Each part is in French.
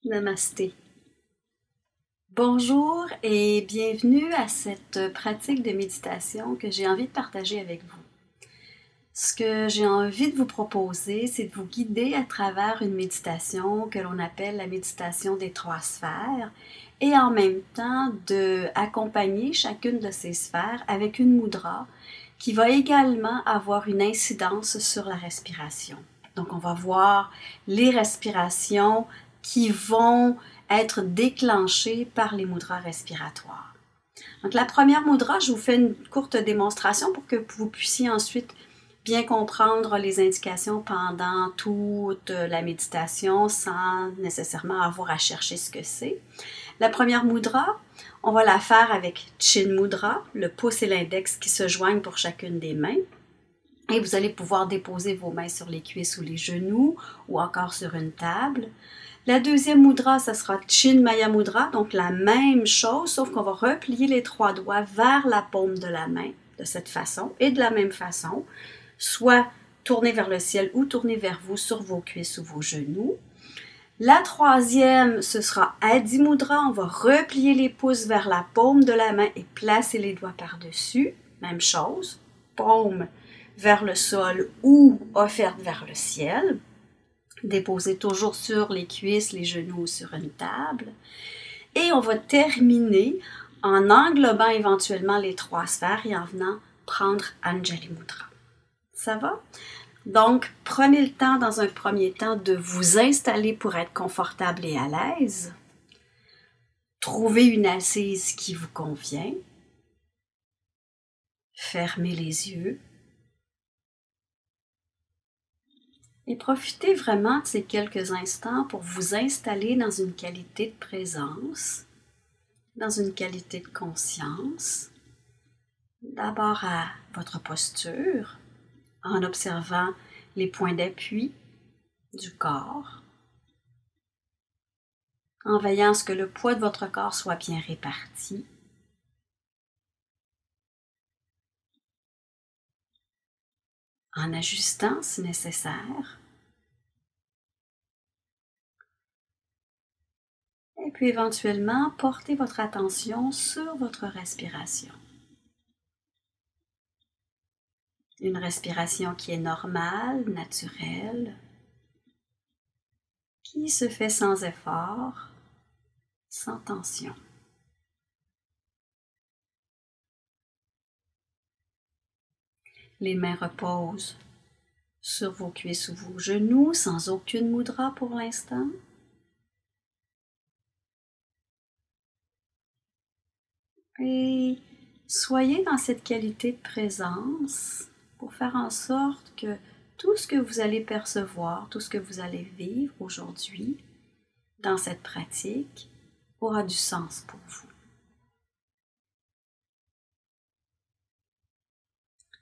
Namasté. Bonjour et bienvenue à cette pratique de méditation que j'ai envie de partager avec vous. Ce que j'ai envie de vous proposer, c'est de vous guider à travers une méditation que l'on appelle la méditation des 3 sphères et en même temps d'accompagner chacune de ces sphères avec une mudra qui va également avoir une incidence sur la respiration. Donc on va voir les respirations qui vont être déclenchées par les mudras respiratoires. Donc la première mudra, je vous fais une courte démonstration pour que vous puissiez ensuite bien comprendre les indications pendant toute la méditation sans nécessairement avoir à chercher ce que c'est. La première mudra, on va la faire avec Chin Mudra, le pouce et l'index qui se joignent pour chacune des mains. Et vous allez pouvoir déposer vos mains sur les cuisses ou les genoux ou encore sur une table. La deuxième mudra, ça sera Chin Maya Mudra, donc la même chose, sauf qu'on va replier les 3 doigts vers la paume de la main de cette façon et de la même façon, soit tourner vers le ciel ou tourner vers vous sur vos cuisses ou vos genoux. La troisième, ce sera Adi Mudra, on va replier les pouces vers la paume de la main et placer les doigts par-dessus, même chose, paume vers le sol ou offerte vers le ciel. Déposer toujours sur les cuisses, les genoux ou sur une table. Et on va terminer en englobant éventuellement les 3 sphères et en venant prendre Anjali Mudra. Ça va? Donc, prenez le temps dans un premier temps de vous installer pour être confortable et à l'aise. Trouvez une assise qui vous convient. Fermez les yeux. Et profitez vraiment de ces quelques instants pour vous installer dans une qualité de présence, dans une qualité de conscience. D'abord à votre posture, en observant les points d'appui du corps, en veillant à ce que le poids de votre corps soit bien réparti. En ajustant si nécessaire. Et puis éventuellement, portez votre attention sur votre respiration. Une respiration qui est normale, naturelle, qui se fait sans effort, sans tension. Les mains reposent sur vos cuisses ou vos genoux, sans aucune mudra pour l'instant. Et soyez dans cette qualité de présence pour faire en sorte que tout ce que vous allez percevoir, tout ce que vous allez vivre aujourd'hui dans cette pratique aura du sens pour vous.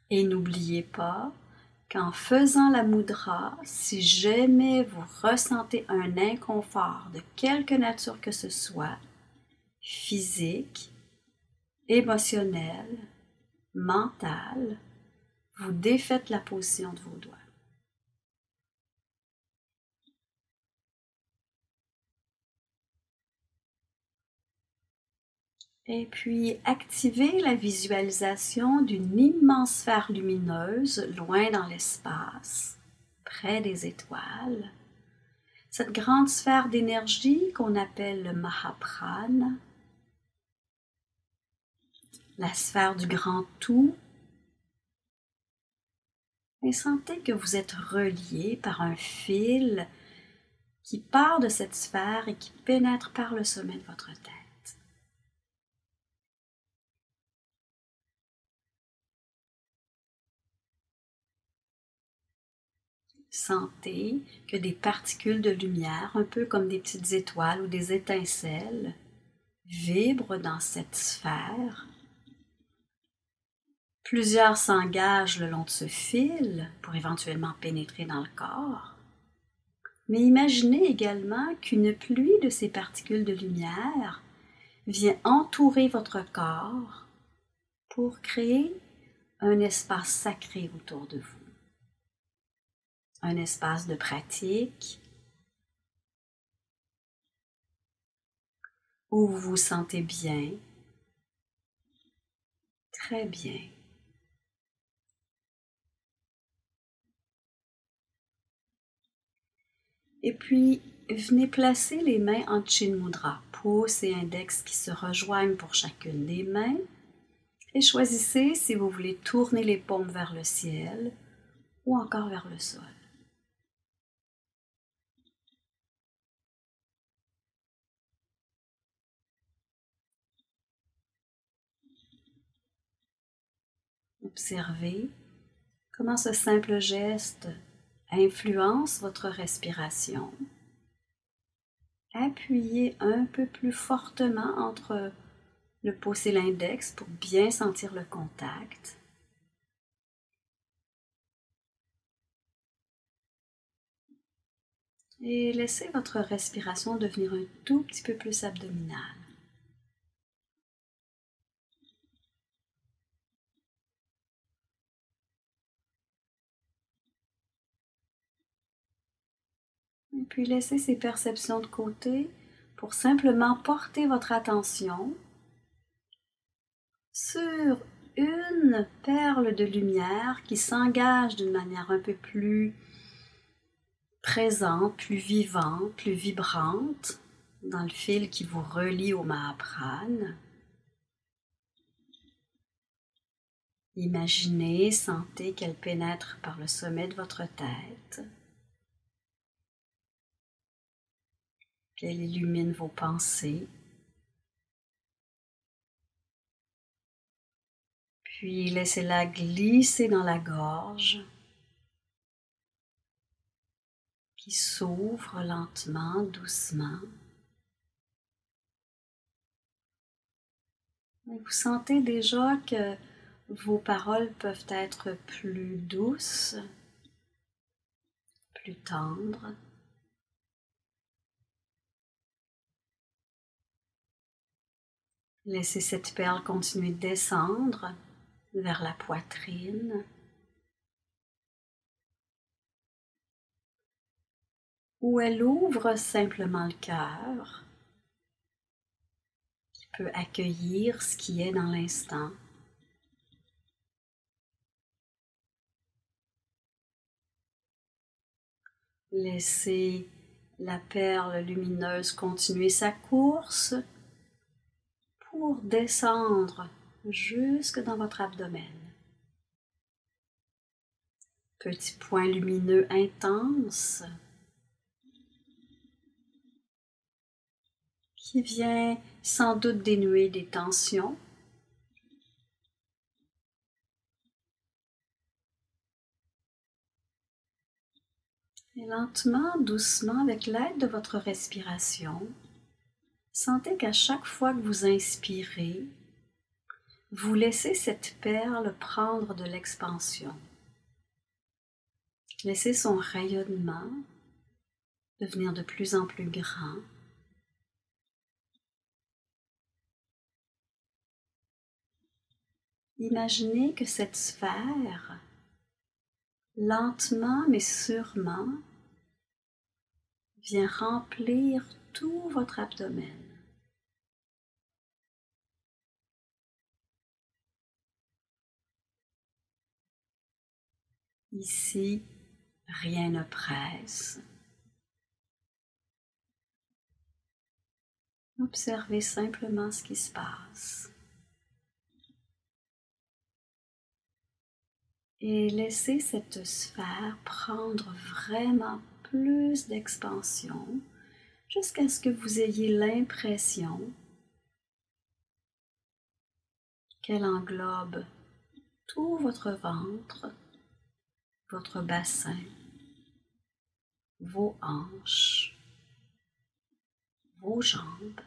Et n'oubliez pas qu'en faisant la mudra, si jamais vous ressentez un inconfort de quelque nature que ce soit, physique, émotionnel, mental, vous défaites la position de vos doigts. Et puis, activez la visualisation d'une immense sphère lumineuse loin dans l'espace, près des étoiles. Cette grande sphère d'énergie qu'on appelle le Mahaprana, la sphère du grand tout. Et sentez que vous êtes relié par un fil qui part de cette sphère et qui pénètre par le sommet de votre tête. Sentez que des particules de lumière, un peu comme des petites étoiles ou des étincelles, vibrent dans cette sphère. Plusieurs s'engagent le long de ce fil pour éventuellement pénétrer dans le corps. Mais imaginez également qu'une pluie de ces particules de lumière vient entourer votre corps pour créer un espace sacré autour de vous, un espace de pratique où vous vous sentez bien, très bien. Et puis, venez placer les mains en Chin Mudra, pouce et index qui se rejoignent pour chacune des mains. Et choisissez si vous voulez tourner les paumes vers le ciel ou encore vers le sol. Observez comment ce simple geste influence votre respiration. Appuyez un peu plus fortement entre le pouce et l'index pour bien sentir le contact. Et laissez votre respiration devenir un tout petit peu plus abdominale. Et puis laissez ces perceptions de côté pour simplement porter votre attention sur une perle de lumière qui s'engage d'une manière un peu plus présente, plus vivante, plus vibrante dans le fil qui vous relie au Mahaprana. Imaginez, sentez qu'elle pénètre par le sommet de votre tête, qu'elle illumine vos pensées, puis laissez-la glisser dans la gorge, qui s'ouvre lentement, doucement. Et vous sentez déjà que vos paroles peuvent être plus douces, plus tendres. Laissez cette perle continuer de descendre vers la poitrine, où elle ouvre simplement le cœur, qui peut accueillir ce qui est dans l'instant. Laissez la perle lumineuse continuer sa course pour descendre jusque dans votre abdomen. Petit point lumineux intense qui vient sans doute dénuer des tensions. Et lentement, doucement, avec l'aide de votre respiration, sentez qu'à chaque fois que vous inspirez, vous laissez cette perle prendre de l'expansion. Laissez son rayonnement devenir de plus en plus grand. Imaginez que cette sphère, lentement mais sûrement, vient remplir tout votre abdomen. Ici, rien ne presse. Observez simplement ce qui se passe. Et laissez cette sphère prendre vraiment plus d'expansion jusqu'à ce que vous ayez l'impression qu'elle englobe tout votre ventre, votre bassin, vos hanches, vos jambes.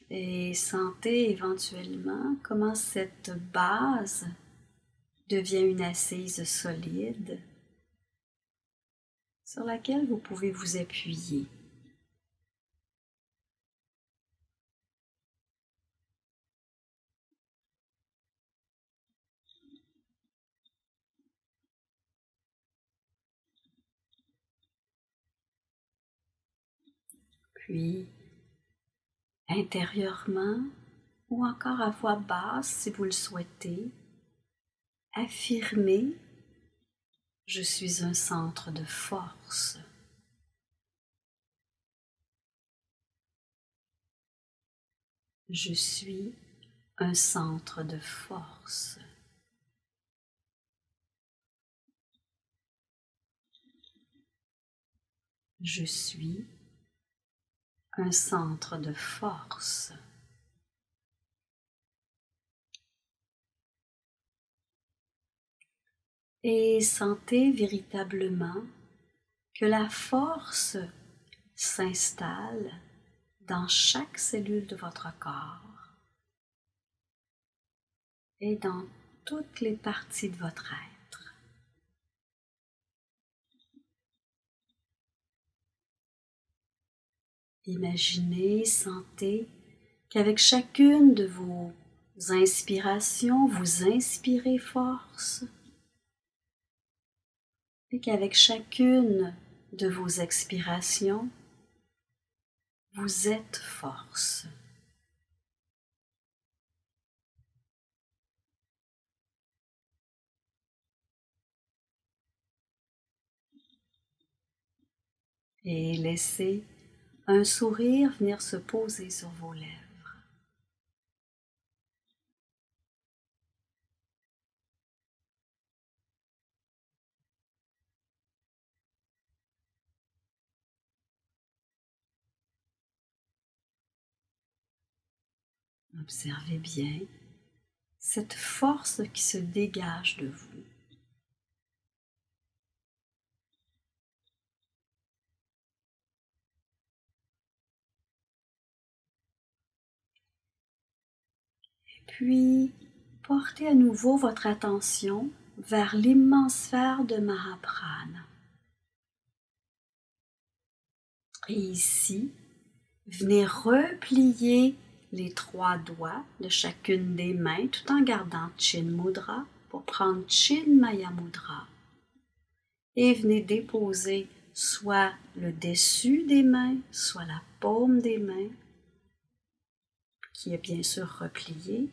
Et sentez éventuellement comment cette base devient une assise solide sur laquelle vous pouvez vous appuyer. Puis, intérieurement ou encore à voix basse si vous le souhaitez, affirmez: je suis un centre de force. Je suis un centre de force. Je suis un centre de force. Et sentez véritablement que la force s'installe dans chaque cellule de votre corps et dans toutes les parties de votre être. Imaginez, sentez qu'avec chacune de vos inspirations, vous inspirez force et qu'avec chacune de vos expirations, vous êtes force. Et laissez un sourire venir se poser sur vos lèvres. Observez bien cette force qui se dégage de vous. Puis, portez à nouveau votre attention vers l'immense sphère de Mahaprana. Et ici, venez replier les 3 doigts de chacune des mains tout en gardant Chin Mudra pour prendre Chinmaya Mudra. Et venez déposer soit le dessus des mains, soit la paume des mains, qui est bien sûr repliée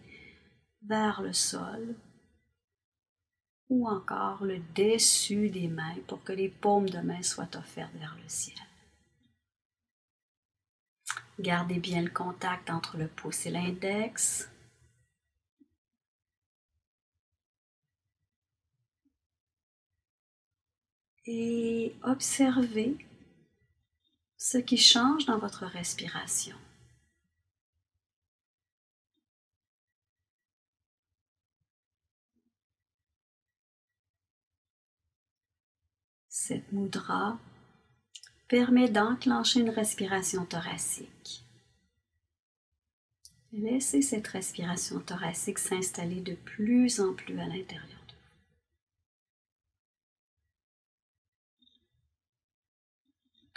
vers le sol, ou encore le dessus des mains pour que les paumes de main soient offertes vers le ciel. Gardez bien le contact entre le pouce et l'index. Et observez ce qui change dans votre respiration. Cette mudra permet d'enclencher une respiration thoracique. Laissez cette respiration thoracique s'installer de plus en plus à l'intérieur de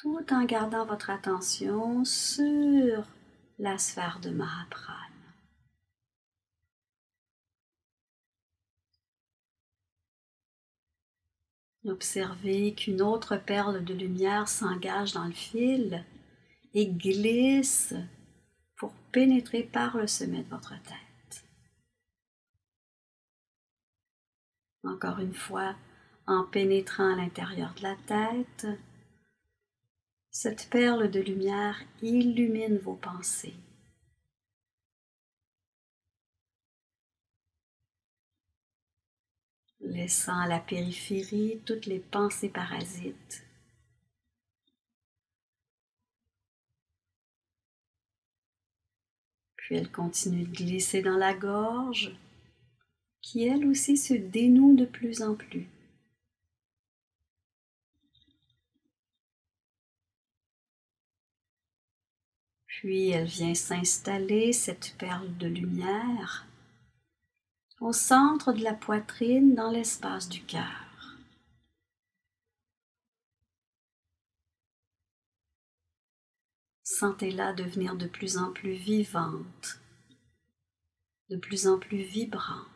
vous, tout en gardant votre attention sur la sphère de Mahaprana. Observez qu'une autre perle de lumière s'engage dans le fil et glisse pour pénétrer par le sommet de votre tête. Encore une fois, en pénétrant à l'intérieur de la tête, cette perle de lumière illumine vos pensées. Laissant à la périphérie toutes les pensées parasites. Puis elle continue de glisser dans la gorge, qui elle aussi se dénoue de plus en plus. Puis elle vient s'installer, cette perle de lumière, au centre de la poitrine, dans l'espace du cœur. Sentez-la devenir de plus en plus vivante, de plus en plus vibrante.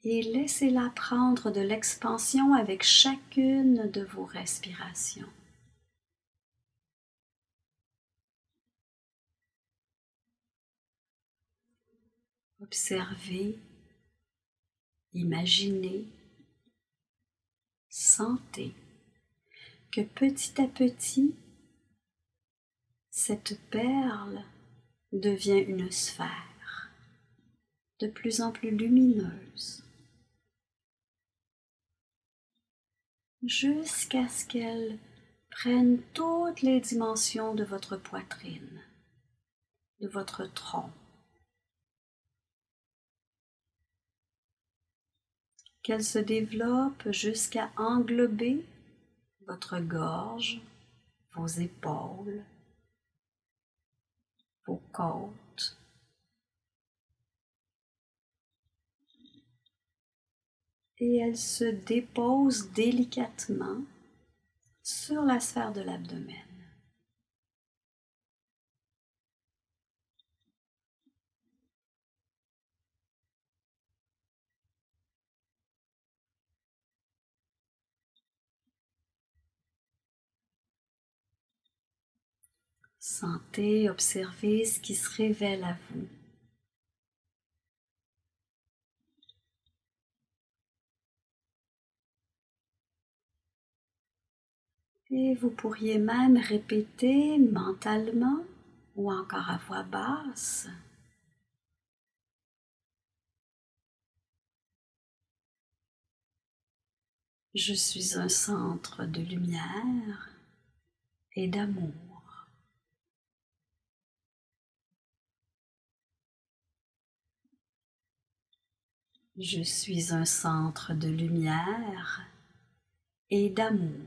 Et laissez-la prendre de l'expansion avec chacune de vos respirations. Observez, imaginez, sentez que petit à petit, cette perle devient une sphère de plus en plus lumineuse, jusqu'à ce qu'elle prenne toutes les dimensions de votre poitrine, de votre tronc, qu'elle se développe jusqu'à englober votre gorge, vos épaules, vos côtes, et elle se dépose délicatement sur la sphère de l'abdomen. Sentez, observez ce qui se révèle à vous. Et vous pourriez même répéter mentalement ou encore à voix basse: je suis un centre de lumière et d'amour. Je suis un centre de lumière et d'amour.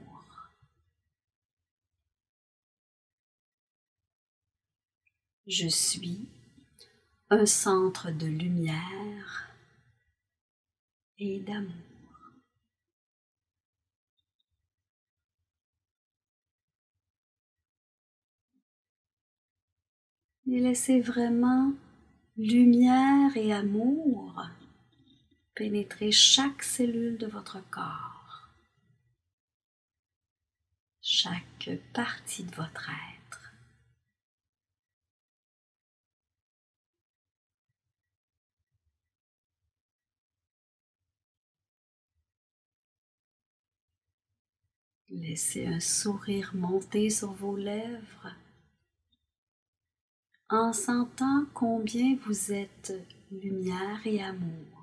Je suis un centre de lumière et d'amour. Et laissez vraiment lumière et amour pénétrer chaque cellule de votre corps, chaque partie de votre être. Laissez un sourire monter sur vos lèvres en sentant combien vous êtes lumière et amour.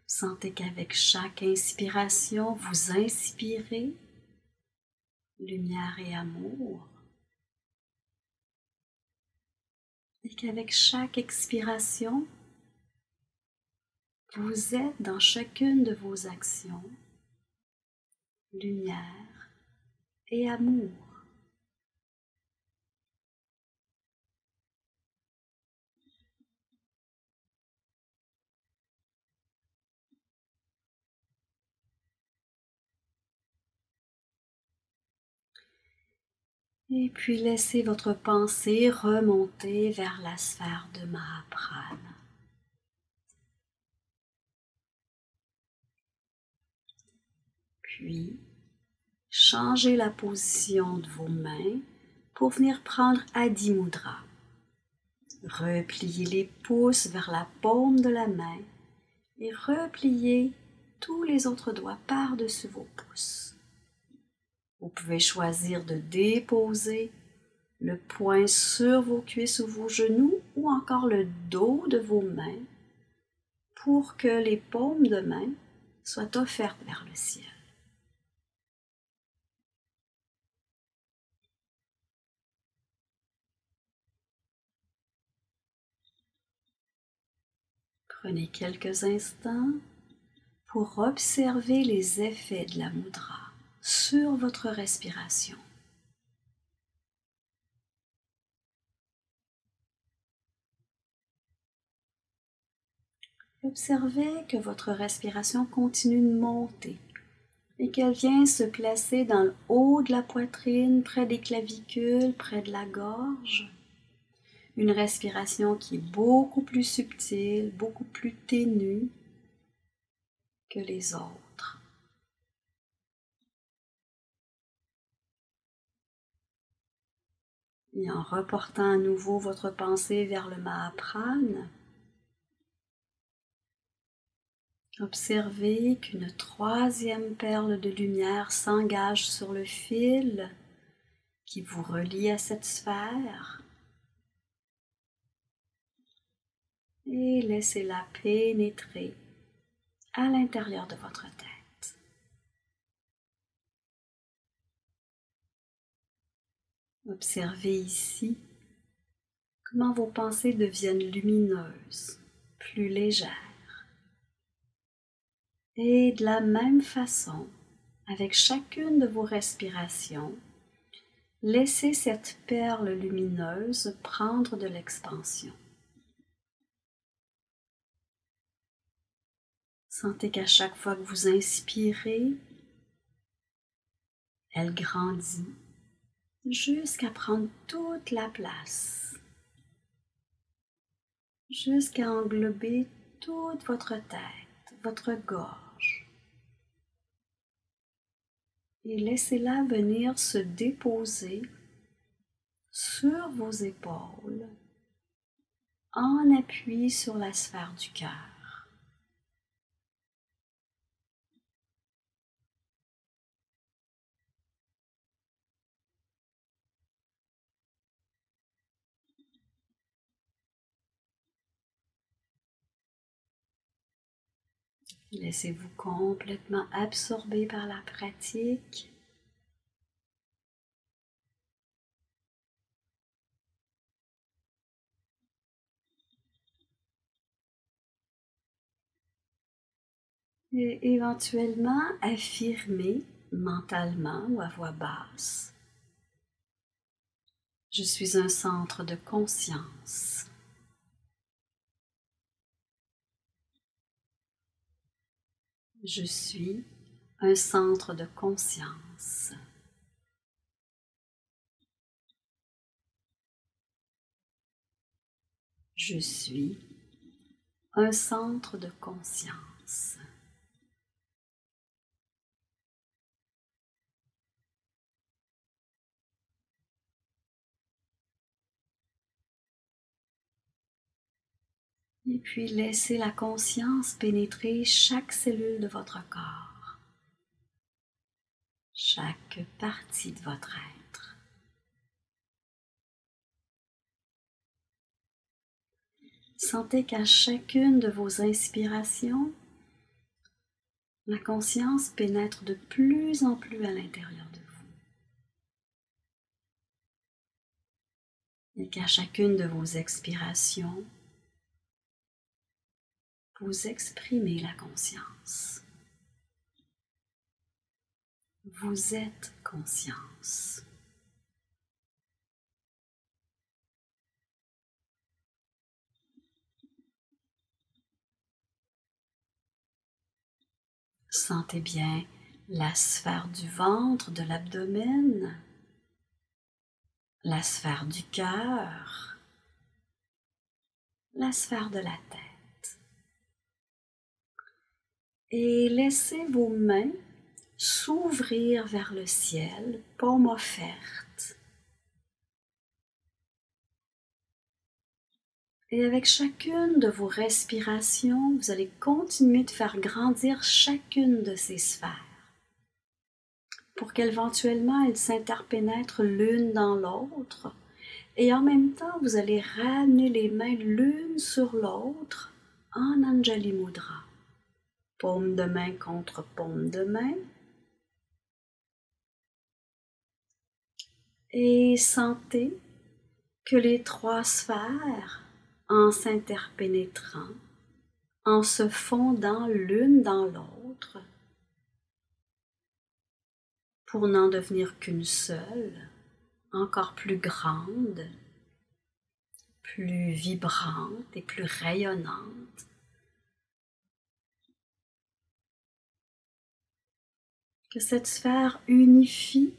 Sentez qu'avec chaque inspiration, vous inspirez lumière et amour, et qu'avec chaque expiration, vous êtes dans chacune de vos actions lumière et amour. Et puis laissez votre pensée remonter vers la sphère de Mahaprana. Puis, changez la position de vos mains pour venir prendre Adi Mudra. Repliez les pouces vers la paume de la main et repliez tous les autres doigts par-dessus vos pouces. Vous pouvez choisir de déposer le poing sur vos cuisses ou vos genoux ou encore le dos de vos mains pour que les paumes de main soient offertes vers le ciel. Prenez quelques instants pour observer les effets de la mudra sur votre respiration. Observez que votre respiration continue de monter et qu'elle vient se placer dans le haut de la poitrine, près des clavicules, près de la gorge. Une respiration qui est beaucoup plus subtile, beaucoup plus ténue que les autres. Et en reportant à nouveau votre pensée vers le Mahaprana, observez qu'une troisième perle de lumière s'engage sur le fil qui vous relie à cette sphère et laissez-la pénétrer à l'intérieur de votre tête. Observez ici comment vos pensées deviennent lumineuses, plus légères. Et de la même façon, avec chacune de vos respirations, laissez cette perle lumineuse prendre de l'expansion. Sentez qu'à chaque fois que vous inspirez, elle grandit jusqu'à prendre toute la place, jusqu'à englober toute votre tête, votre gorge. Et laissez-la venir se déposer sur vos épaules en appui sur la sphère du cœur. Laissez-vous complètement absorber par la pratique. Et éventuellement affirmer mentalement ou à voix basse: je suis un centre de conscience. Je suis un centre de conscience. Je suis un centre de conscience. Et puis laissez la conscience pénétrer chaque cellule de votre corps, chaque partie de votre être. Sentez qu'à chacune de vos inspirations, la conscience pénètre de plus en plus à l'intérieur de vous. Et qu'à chacune de vos expirations, vous exprimez la conscience. Vous êtes conscience. Sentez bien la sphère du ventre, de l'abdomen, la sphère du cœur, la sphère de la tête. Et laissez vos mains s'ouvrir vers le ciel, paume offerte. Et avec chacune de vos respirations, vous allez continuer de faire grandir chacune de ces sphères pour qu'éventuellement elles s'interpénètrent l'une dans l'autre. Et en même temps, vous allez ramener les mains l'une sur l'autre en Anjali Mudra. Paume de main contre paume de main. Et sentez que les trois sphères, en s'interpénétrant, en se fondant l'une dans l'autre, autre, pour n'en devenir qu'une seule, encore plus grande, plus vibrante et plus rayonnante. Que cette sphère unifie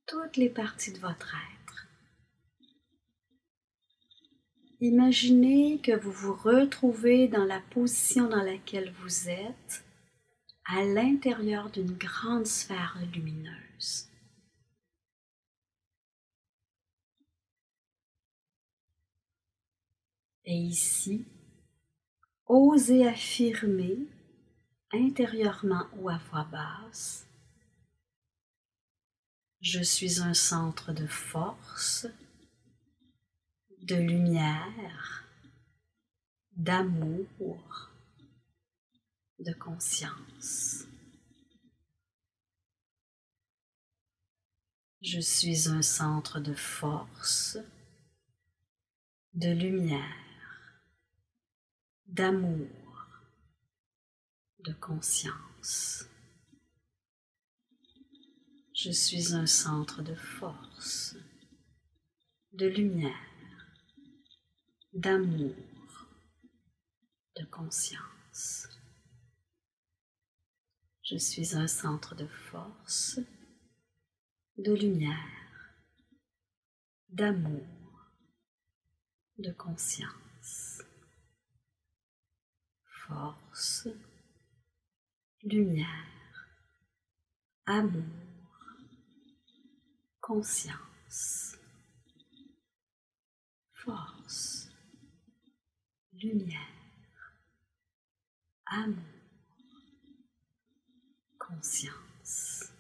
toutes les parties de votre être. Imaginez que vous vous retrouvez dans la position dans laquelle vous êtes, à l'intérieur d'une grande sphère lumineuse. Et ici, osez affirmer intérieurement ou à voix basse: je suis un centre de force, de lumière, d'amour, de conscience. Je suis un centre de force, de lumière, d'amour, de conscience. Je suis un centre de force, de lumière, d'amour, de conscience. Je suis un centre de force, de lumière, d'amour, de conscience. Force, lumière, amour, conscience. Force, lumière, amour, conscience.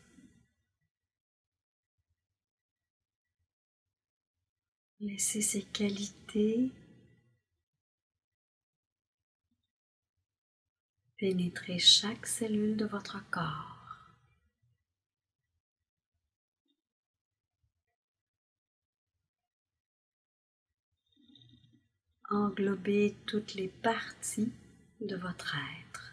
Laissez ces qualités pénétrer chaque cellule de votre corps. Englober toutes les parties de votre être.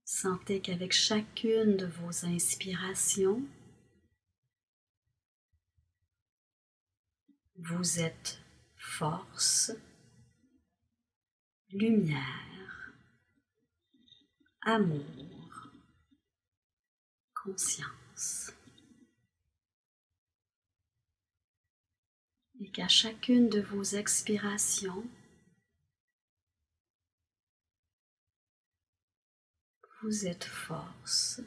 Sentez qu'avec chacune de vos inspirations, vous êtes force, lumière, amour, conscience. Et qu'à chacune de vos expirations, vous êtes force,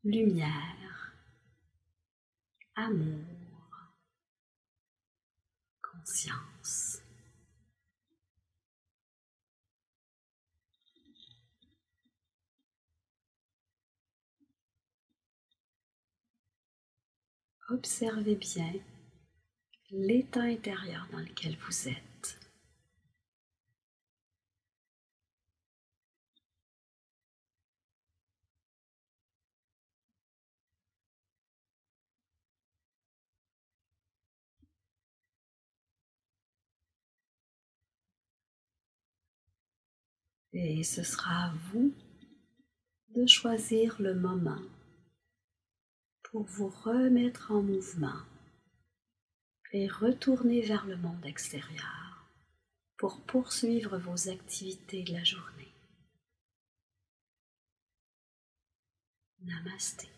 lumière, amour, conscience. Observez bien l'état intérieur dans lequel vous êtes. Et ce sera à vous de choisir le moment pour vous remettre en mouvement et retourner vers le monde extérieur pour poursuivre vos activités de la journée. Namasté.